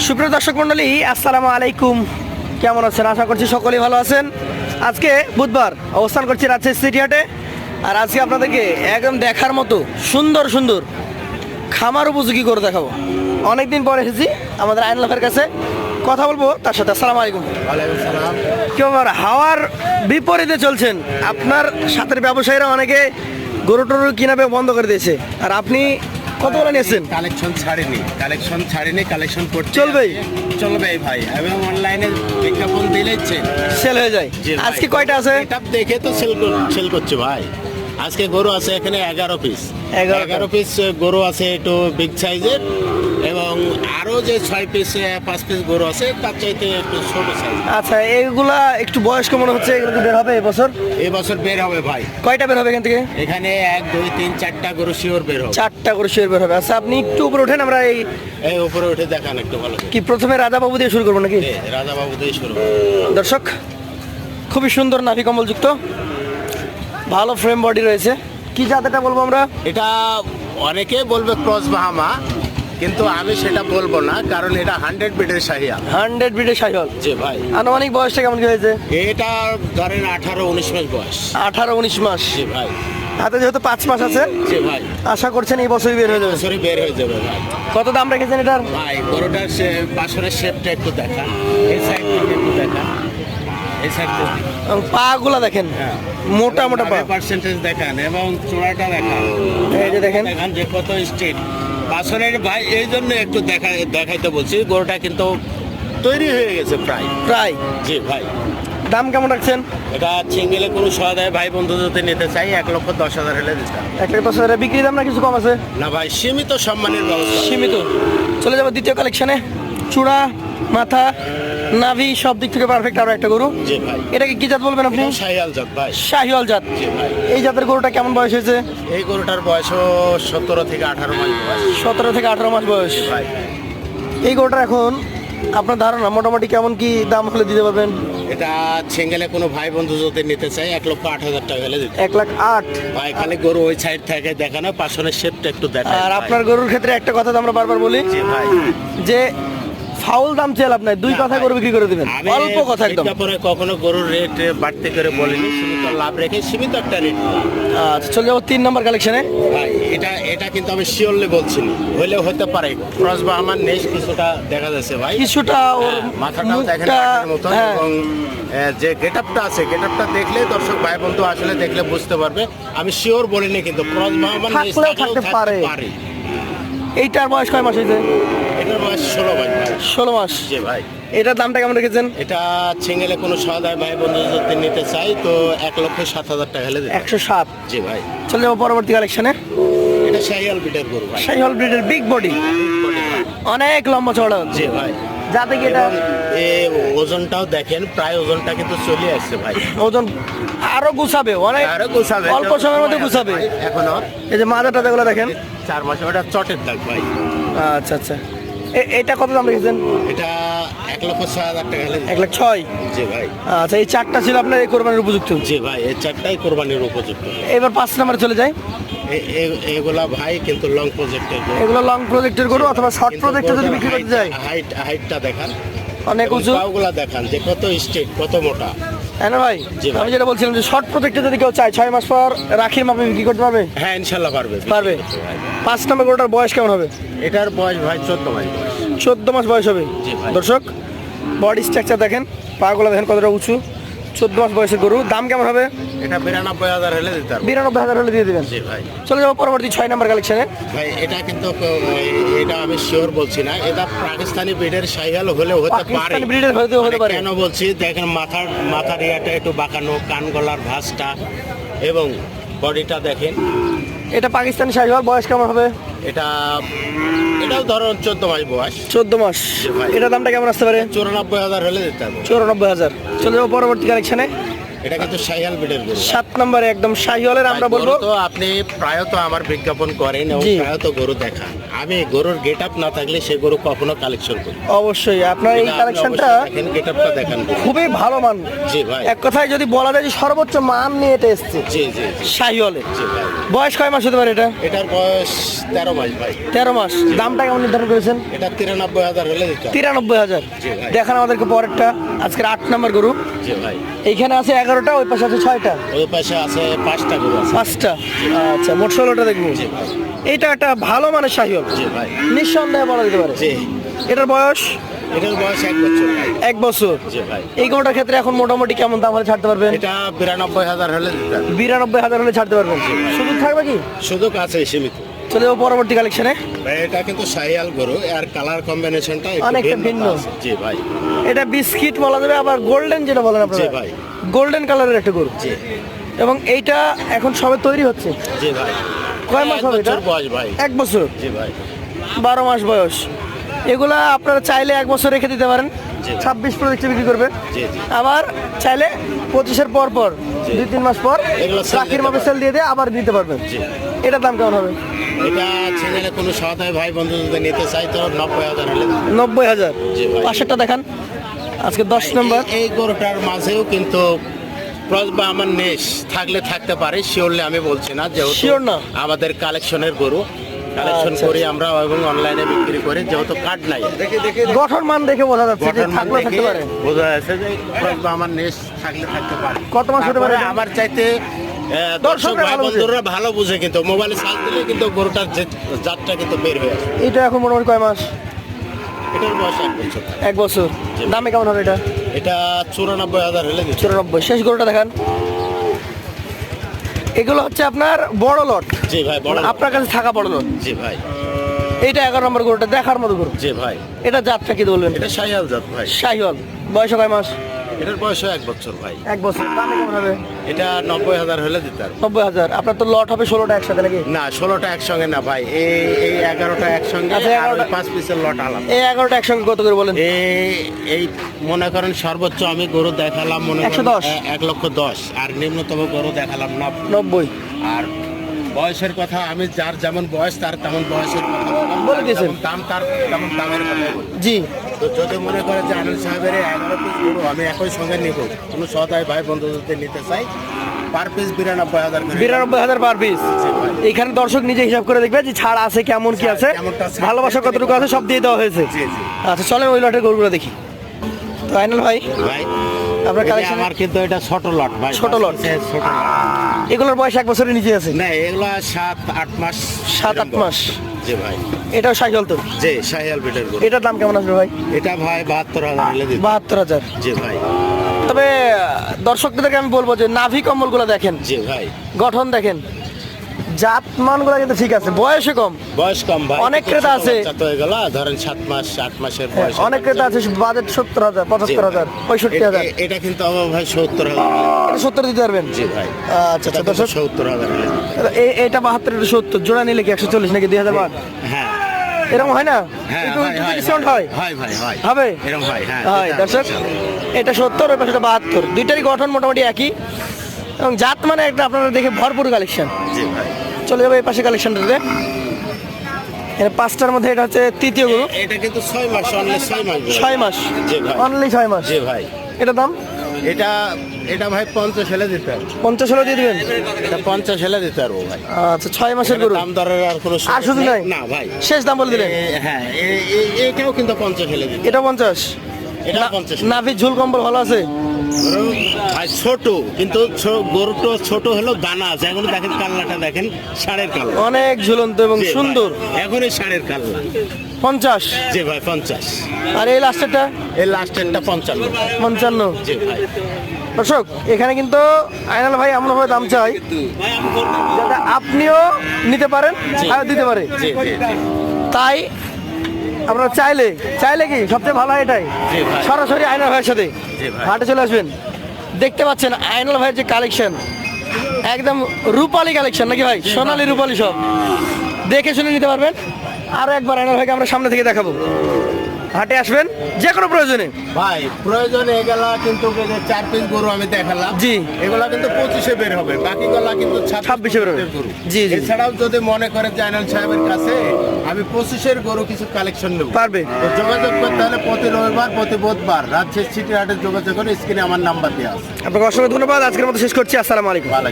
সুপ্রিয় দর্শক মণ্ডলী, আসসালামু আলাইকুম। কেমন আছেন? আশা করছি সকলেই ভালো আছেন। আজকে বুধবার, অবস্থান করছি রাজশাহী সিটি হাটে। আর আজকে আপনাদেরকে একদম দেখার মতো সুন্দর সুন্দর খামার উপযোগী করে দেখাবো। অনেকদিন পর এসেছি আমাদের আইন লাফের কাছে, কথা বলবো তার সাথে। আসসালামু আলাইকুম। ওয়ালাইকুম সালাম। কি ব্যাপার, হাওয়ার বিপরীতে চলছেন? আপনার সাথের ব্যবসায়ীরা অনেকে গরু টরু কিনাবে বন্ধ করে দিয়েছে, আর আপনি কত বলে নিয়েছেন? কালেকশন ছাড়িনি, কালেকশন করতে চলবেই? চলবে ভাই, এবং অনলাইনে বিজ্ঞাপন দিলেই সেল হয়ে যায়। জি ভাই। আজকে কয়টা আছে? এটা দেখে তো সেল করছে ভাই। আজকে গরু আছে এখানে 11 পিস। 11 পিস গরু আছে একটু বিগ সাইজের, এবং আরো যে 6 পিস 5 পিস গরু আছে তার চাইতে একটু ছোট সাইজ। আচ্ছা, এইগুলা একটু বয়স্ক মনে হচ্ছে, এগুলো কি বের হবে এবছর? এই বছর বের হবে ভাই। কয়টা বের হবে এখান থেকে? এখানে 1 2 3 4টা গরু শিওর বের হবে। 4টা করে শেয়ার বের হবে। আচ্ছা, আপনি একটু উপরে ওঠেন, আমরা এই উপরে উঠে দেখান একটু ভালো করে। কি প্রথমে রাজাবাবু দিয়ে শুরু করবো নাকি? রাজা বাবু দিয়ে শুরু। দর্শক, খুবই সুন্দর নাভি কম্বলযুক্ত, ভালো ফ্রেম বডি রয়েছে। কি জাতেটা বলবো আমরা? এটা অনেকে বলবে ক্রস বাহামা, কিন্তু আমি সেটা বলবো না, কারণ এটা 100 বিটের শাহিয়াল। 100 ব্রিডের সাইহল। জি ভাই। আনুমানিক বয়সটা কেমন কি হয়েছে? এটা ধরেন 18-19 মাস বয়স। 18-19 মাস। জি ভাই। হাতে যেহেতু 5 মাস আছে, জি ভাই। আশা করছেন এই বছরই বের হয়ে যাবে। বছরে বের হয়ে যাবে ভাই। কত দাম রেখেছেন এটার? ভাই গরুটার বাসনের শেপটা একটু দেখান, এই সাইড থেকে একটু দেখান, এই সাইড থেকে। এবং পা গুলা দেখেন, হ্যাঁ। মোটা মোটা পা। পার্সেন্টেজ দেখান এবং চূড়াটা দেখান। এই যে দেখেন। দেখান যে কত স্ট্রেট বাসনের ভাই। এই জন্য একটু দেখাইতে বলছি, গরুটা কিন্তু তৈরি হয়ে গেছে প্রায়। জি ভাই। দাম কেমন রাখছেন? এটা সিঙ্গেলে কোনো সহায় ভাই বন্ধু যদি নিতে চাই 1,10,000 হলে দিতাম। 1,10,000 বিক্রি দাম না কিছু কম আছে? না ভাই, সীমিত সম্মানের ব্যবস্থা। সীমিত। চলে যাবো দ্বিতীয় কালেকশনে। চূড়া, মাথা, নাভি সব দিক থেকে পারফেক্ট আরো একটা গরু। জি ভাই। এটাকে কি জাত বলবেন আপনি? এটা শাহিয়াল জাত ভাই। শাহিওয়াল জাত। জি ভাই। এই জাতের গরুটা কেমন বয়স হয়েছে? এই গরুটার বয়সও 17 থেকে 18 মাস বয়স। 17 থেকে 18 মাস বয়স। ভাই এই গরুটা এখন আপনার ধারণা মোটামুটি কেমন কি দাম হলে দিতে পারবেন? এটা সিঙ্গেলে কোনো ভাই বন্ধু যদি নিতে চাই 1,08,000 টাকা হলে দিতাম। 1,08,000। ভাই খালি গরু ওই সাইড থেকে দেখানো, পাশনের শেপটা একটু দেখায়। আর আপনার গরুর ক্ষেত্রে একটা কথা তো আমরা বারবার বলি, জি ভাই, যে ফাউল দাম চাইলে আপনার দুই কথায় গরু বিক্রি করে দিবেন, আমি অল্প কথা একদম। বিজ্ঞাপনে কখনো গরুর রেট বাড়তে করে বলিনি, সীমিত লাভ রেখে সীমিত একটা রেট। আচ্ছা, চলে যাবো 3 নম্বর কালেকশনে। ভাই এটা কিন্তু আমি শিওরলি বলছি না, হইলেও হতে পারে। ক্রস বা আমার নেশ কিছুটা দেখা যাচ্ছে ভাই, কিছুটা ওর মাথাটাও দেখেন মুখটা, কাঠের মতন, হ্যাঁ। এবং যে গেটআপটা আছে, গেটআপটা দেখলে দর্শক ভাই বন্ধু আসলে দেখলে বুঝতে পারবে। আমি শিওর বলিনি, কিন্তু ক্রস বা আমার নেশ থাকলেও থাকলেও থাকতে পারে। এইটার বয়স কয় মাস হয়েছে? এটার বয়স 16 ভাই। 16 মাস। জি ভাই। এটার দামটা কেমন রেখেছেন? এটা সিঙ্গেলে কোনো সহায় ভাই বন্ধু যদি নিতে চাই তো 1,07,000 টাকা হলে দিতাম। 107। জি ভাই। চলে যাবো পরবর্তী কালেকশনে। এটা শাহিয়াল বিটের গরু ভাই। শাহিওয়াল ব্রিডের বিগ বডি, অনেক লম্বা চওড়া। জি ভাই। যাতে কি এটা ওজনটাও দেখেন, প্রায় ওজনটা কিন্তু চলে আসছে ভাই। ওজন আরো গুছাবে, অনেক আরো গোছাবে, অল্প সময়ের মধ্যে গুছাবে। এখনো এই যে মাজা টাজাগুলো দেখেন, 4 মাস। ওটা চটের দাগ ভাই। আচ্ছা আচ্ছা। এটা কত দাম রেখেছেন? এটা 1,06,000 টাকা হলে দিতাম। 1,06,000। জি ভাই। আচ্ছা, এই 4টা ছিল আপনার এই কোরবানির উপযুক্ত। জি ভাই, এই 4টাই কোরবানির উপযুক্ত। এবার 5 নম্বরে চলে যায়। এগুলা ভাই কিন্তু লং প্রজেক্টের গরু। এগুলো লং প্রজেক্টের গরু অথবা শর্ট কিন্তু প্রজেক্টে যদি গরুটার বিক্রি করতে যায়, হাইটটা দেখান, অনেক উঁচু। পাগুলা দেখান যে কত স্ট্রেট, কত মোটা। হ্যাঁ না ভাই? জি ভাই। আমি যেটা বলছিলাম যে শর্ট প্রজেক্টে যদি কেউ চায় 6 মাস পর রাখির মাপে বিক্রি করতে পারবে। হ্যাঁ ইনশাল্লাহ পারবে। পারবে। 5 নম্বর গরুটার বয়স কেমন হবে? এটার বয়স ভাই 14 মাস বয়স। 14 মাস বয়স হবে। জি ভাই। দর্শক, বডি স্ট্রাকচার দেখেন, পাগুলো দেখেন কতটা উঁচু। 14 মাস বয়সের গরু। দাম কেমন হবে? এটা 92,000 হলে দিতে পারবো। 92,000 হলে দিয়ে দেবেন। জি ভাই। চলে যাবো পরবর্তী 6 নম্বর কালেকশনে। ভাই এটা কিন্তু এটা আমি শিওর বলছি না, এটা পাকিস্তানি ব্রিডের শাহিয়াল হলেও হতে পারে। পাকিস্তানি ব্রিডের হতে পারে। কেন বলছি দেখেন, মাথার ইয়াটা একটু বাঁকানো, কান গলার ভাঁজটা এবং বডিটা দেখেন। এটা পাকিস্তানি শাহিওয়াল, বয়স কেমন হবে? এটাও ধরুন 14 মাস বয়স। 14 মাস। জি ভাই। এটা দামটা কেমন আসতে পারে? 94,000 হলে দিতে হবে। 94,000। চলে যাবো পরবর্তী কালেকশনে। এটা কিন্তু শাহিয়াল বিটের গরু। 7 নম্বরে একদম শাহিওয়ালের আমরা ভাই, বলবো। গরু তো আপনি প্রায়ত আমার বিজ্ঞাপন করেন এবং জি। প্রায়ত গরু দেখান। আমি গরুর গেট আপ না থাকলে সে গরু কখনো কালেকশন করি না। অবশ্যই আপনার এই কালেকশনটা গেট আপটা দেখান গরু। খুবই ভালো মান। জি ভাই। এক কথায় যদি বলা যায় যে সর্বোচ্চ মান নিয়ে এটা এসছে জি জি জি। শাহিওয়ালের। জি ভাই। বয়স কয় মাস হতে পারে এটা? এটার বয়স 13 মাস ভাই। 13 মাস। দামটা কেমন নির্ধারণ করেছেন? এটা 93,000 হলে দিতে হবে। 93,000। জি ভাই। দেখান আমাদেরকে পরেরটা, আজকের 8 নম্বর গরু। জি ভাই। এইখানে আছে 11টা, ওই পাশে আছে 6টা, ওই পাশে আছে 5টা গরু আছে। 5টা। আচ্ছা, মোট 16টা দেখবো। জি ভাই। এইটা একটা ভালো মানের শাহিওয়াল, জি ভাই। নিঃসন্দেহে বলা যেতে পারে। জি। এটার বয়স এটার বয়স 1 বছর ভাই। 1 বছর। জি ভাই। এই গরুটার ক্ষেত্রে এখন মোটামুটি কেমন দাম হলে ছাড়তে পারবেন? এটা 92,000 হলে দিতে হবে। 92,000 হলে ছাড়তে পারবেন। সুযোগ থাকবে কি? সুযোগ আছে সীমিত। চলে যাবো পরবর্তী কালেকশনে। ভাই, এটা কিন্তু শাহিয়াল গরু, আর কালার কম্বিনেশনটা একটু অনেকটা ভিন্ন। আছে। জি ভাই। এটা বিস্কিট বলা যাবে, আবার গোল্ডেন যেটা বলেন জি আপনারা, ভাই। গোল্ডেন কালারের একটা গরু। জি। এবং এইটা এখন সবে তৈরি হচ্ছে। জি ভাই। কয় মাস 1 হবে এটা? বছর বয়স ভাই। 1 বছর। জি ভাই। 12 মাস বয়স। এগুলা আপনারা চাইলে 1 বছর রেখে দিতে পারেন, জি। 26 প্রজেক্টে বিক্রি করবে। জি জি। আবার চাইলে 25-এর পর পর জি। 2-3 মাস পর এগুলো sell রাখির দিতে মাপে পারবেন। সেল দিয়ে আবার দিতে পারবেন। জি। এটার দাম কেমন হবে? এটা ছেলে কোনো সহায় ভাই বন্ধু যদি নিতে চাই তো 90,000 হলে দিতে হবে। 90,000। জি ভাই। পাশেরটা দেখান, আজকে 10 নম্বর। এই গরুটার মাঝেও কিন্তু ক্রস বা আমার নেশ থাকলে থাকতে পারে, শিওরলি আমি বলছি না, যেহেতু Sure না? আমাদের কালেকশনের গরু কালেকশন আচ্ছা, করি আমরা এবং অনলাইনে বিক্রি করি, যেহেতু কার্ড নাই। গঠন মান দেখে বোঝা যাচ্ছে যে গঠন মান থাকলেও থাকতে দেখে পারে। বোঝা যাচ্ছে যে ক্রস বা আমার নেশ থাকলে থাকতে পারে। কত মাস হতে পারে তারপরে এটা? আমার চাইতে দর্শক দর্শকরা ভাই ভালো বুঝে। বন্ধুরা ভালো বুঝে, কিন্তু মোবাইলে সার্চ দিলে কিন্তু গরুটার জাতটা কিন্তু বের হয়ে আসে। এটা এখন মোটামুটি কয় মাস? এটার বয়স 1 বছর। 1 বছর। জি। দামে কেমন হবে এটা? এটা 94,000 হলে দিচ্ছে। 94। শেষ গরুটা দেখান। এগুলো হচ্ছে আপনার বড় লট, জি ভাই, বড় আপনার কাছে থাকা বড় লট। জি ভাই। এইটা 11 নম্বর গরুটা দেখার মতো গরু। জি ভাই। এটা জাতটা কি বলবেন? এটা শাহিয়াল জাত ভাই। শাহিওয়াল। বয়স কয় মাস? এটার বয়স 1 বছর ভাই। 1 বছর। দামে কেমন হবে? এটা 90,000 হলে দিতে হবে। 90,000। আপনার তো লট হবে 16টা একসাথে নাকি? না, 16টা একসঙ্গে না ভাই, এই 11টা একসঙ্গে, আচ্ছা, আর 11টা 5 পিসের লট আলাদা। এই 11টা একসঙ্গে কত করে বলেন? এই মনে করেন সর্বোচ্চ আমি গরু দেখালাম মনে করেন 110। 1,10,000, আর নিম্নতম গরু দেখালাম 90। আর বয়সের কথা আমি যার যেমন বয়স তার তেমন বয়সের কথা বললাম, বলে দিয়েছেন। যেমন দাম তার তেমন দামের কথা বলি। জি। তো যদি মনে করে যে আনন্দ সাহেবের 11 পিস গরু আমি একই সঙ্গে নিব, কোনো সদায় ভাই বন্ধু যদি নিতে চাই, পার পিস 92,000 করে। 92,000 পার পিস। জি ভাই। এইখানে দর্শক নিজে হিসাব করে দেখবে যে ছাড় আছে কেমন কি আছে, কেমনটা আছে, ভালোবাসা কতটুকু আছে সব দিয়ে দেওয়া হয়েছে। জি জি। আচ্ছা, চলেন ওই লটের গরুগুলো দেখি। তো আইনাল ভাই, ভাই আপনার এটা কালেকশন আমার কিন্তু এটা ছোট লট ভাই, ছোট লট। ছোট লট। এগুলোর বয়স 1 বছরের নিচে আছে। না, এগুলো 7-8 মাস। 7-8 মাস। জি ভাই। এটাও শাহিওয়াল তো। জি, শাহিয়াল বিটের গরু। এটার দাম কেমন আসবে ভাই? এটা ভাই 72,000 হলে দিতে। 72,000। জি ভাই। তবে দর্শকদেরকে আমি বলবো যে নাভি কম্বলগুলো দেখেন, জি ভাই। গঠন দেখেন, জাত মানগুলো কিন্তু ঠিক আছে, বয়সে কম। বয়স কম ভাই। অনেক ক্রেতা আছে। বাচ্চা তো হয়ে গেল, ধরেন 7 মাস 8 মাসের বয়স। অনেক ক্রেতা আছে বাজেট 70,000, 75,000, 65,000। এটা কিন্তু আমার ভাই 70,000। এটা 70 দিতে পারবেন? জি ভাই। আচ্ছা আচ্ছা, এটা দর্শক 70,000 হলে দিতে। এটা 72, এটা 70, জোড়া নিলে কি 140 নাকি 2,000 বাদ? হ্যাঁ এরকম হয় না? হ্যাঁ, একটু হয়, হয়, ডিসকাউন্ট হয়? হয় ভাই, হয়। হবে? এরকম হয়, হ্যাঁ। হয় দর্শক, এটা 70, ওই পাশে 72, দুইটারই গঠন মোটামুটি একই এবং জাত মানে একটা আপনারা দেখে ভরপুর কালেকশন। জি ভাই। চলে যাবে এই পাশে কালেকশনটাতে। এর 5টার মধ্যে এটা হচ্ছে তৃতীয় গরু। এটা কিন্তু 6 মাস, অনলি 6 মাস। 6 মাস। জি ভাই। অনলি 6 মাস। জি ভাই। এটা দাম এটা ভাই 50 হলে দিতে হবে। 50 হলে দিয়ে দিবেন? এটা 50 হলে দিতে পারবো ভাই। আচ্ছা, 6 মাসের গরু, দাম দরের আর কোনো আর শুধু নাই? না ভাই। শেষ দাম বলে দিলেন? হ্যাঁ, এটাও কিন্তু 50 হলে দিতে। এটা 50। এটা 50। নাভি ঝুল কম্বল ভালো আছে? ভাই ছোট, কিন্তু গরুটা ছোট হলেও দানা আছে। এখন দেখেন কাল্লাটা, দেখেন ষাঁড়ের কাল্লা, অনেক ঝুলন্ত এবং জি ভাই। সুন্দর। এখনই ষাঁড়ের কাল্লা। 50। জি ভাই, 50। আর এই লাস্টেরটা এই লাস্টেরটা 55। 55। জি ভাই। দর্শক, এখানে কিন্তু আইনাল ভাই এমনভাবে দাম চাই যাতে আপনিও নিতে পারেন আর দিতে পারে। জি জি জি। তাই আপনারা চাইলে কি সবচেয়ে ভালো হয় এটাই, জি ভাই। সরাসরি আইনাল ভাইয়ের সাথে জি ভাই। হাটে চলে আসবেন। দেখতে পাচ্ছেন আইনাল ভাইয়ের যে কালেকশন, একদম রূপালী কালেকশন নাকি ভাই? সোনালী রূপালী সব দেখে শুনে নিতে পারবেন। আরো একবার আইনাল ভাইকে আমরা সামনে থেকে দেখাবো। হাটে আসবেন যে কোনো প্রয়োজনে। ভাই প্রয়োজনে এগুলা কিন্তু 4 পিস গরু আমি দেখালাম, জি। এগুলা কিন্তু 25-এ বের হবে, বাকি গুলা কিন্তু 26-এ বের হবে। গরু। জি, জি। এছাড়াও যদি মনে করে জাইনাল সাহেবের কাছে আমি 25-এর গরু কিছু কালেকশন নেব, পারবে। তো যোগাযোগ করতে হলে প্রতি রবিবার প্রতি বুধবার রাজশাহী সিটি হাটে যোগাযোগ করে, স্ক্রিনে আমার নাম্বার দেওয়া আছে। আপনাকে অসংখ্য ধন্যবাদ। আজকের মতো শেষ করছি। আসসালামু আলাইকুম। ভালো